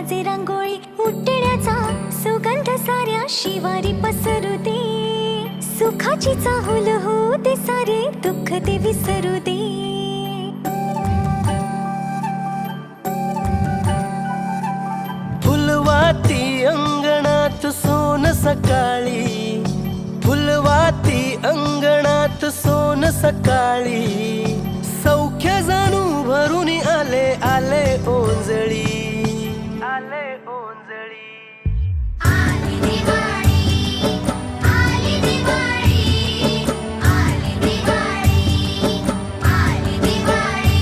वाजे रांगोळी उठण्याचा सुगंध साऱ्या शिवारी पसरू दे सुखाची चाहुल हो दे सारे दुःख ते विसरू दे फुलवाती अंगणात सोन सकाळी फुलवाती अंगणात सोन सकाळी सौख्य जाणू भरून आले आले ओंजळी आले ओंजळी आली दिवाळी आली दिवाळी आली दिवाळी आली दिवाळी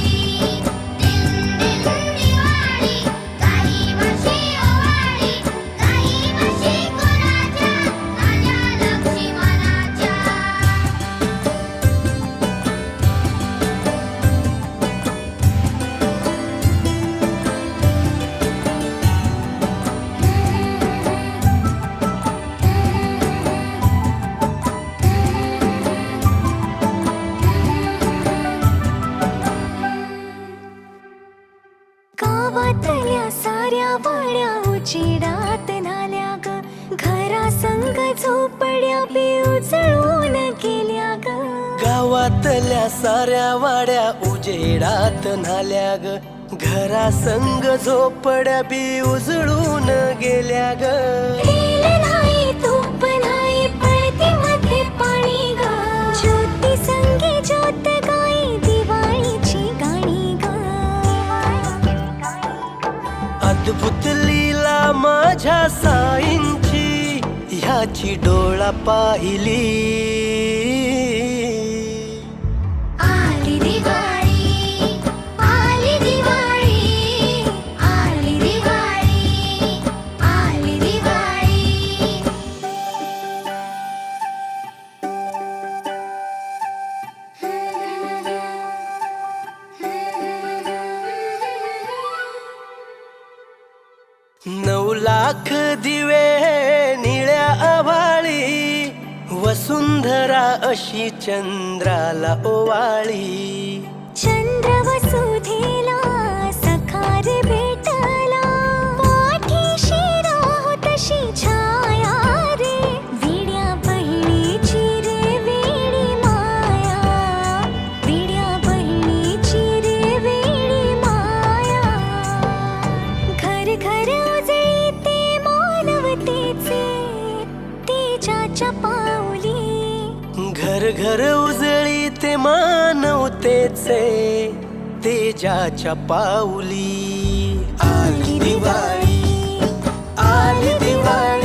दिन दिन दिवाळी काही वर्षे ओवाळी काही वर्षे कोणाच्या राजा लक्ष्मणाच्या गावातल्या साऱ्या वाड्या उजेडात न्हाल्या ग घरा संग झोपड्या बी उजळून गेल्या ग गावातल्या साऱ्या वाड्या उजेडात न्हाल्या ग घरा संग झोपड्या बी उजळून गेल्या ग तेल नाही तूप नाही पळतीमध्ये पाणी ग ज्योती संगी ज्योत गाई दिवाळीची गाणी ग अद्भुत लीला माझ्या साईंची ह्याची डोळा पाहिली आली दिवाळी आली दिवाळी आली दिवाळी आली दिवाळी नऊ लाख दिवे निळ्या आभाळी वसुंधरा अशी चंद्राला ओवाळी चंद्र वसुधेला सखार भेटला पाठीशी राहो तशी छाया रे विड्या बहिणीची रे वेडी माया विड्या बहिणीची रे वेडी माया घर घर उजळी ते मानवतेचे तेजाच्या पाऊली घर घर उजळी ते मानवतेचे तेजाच्या पाऊली आली दिवाळी आली दिवाळी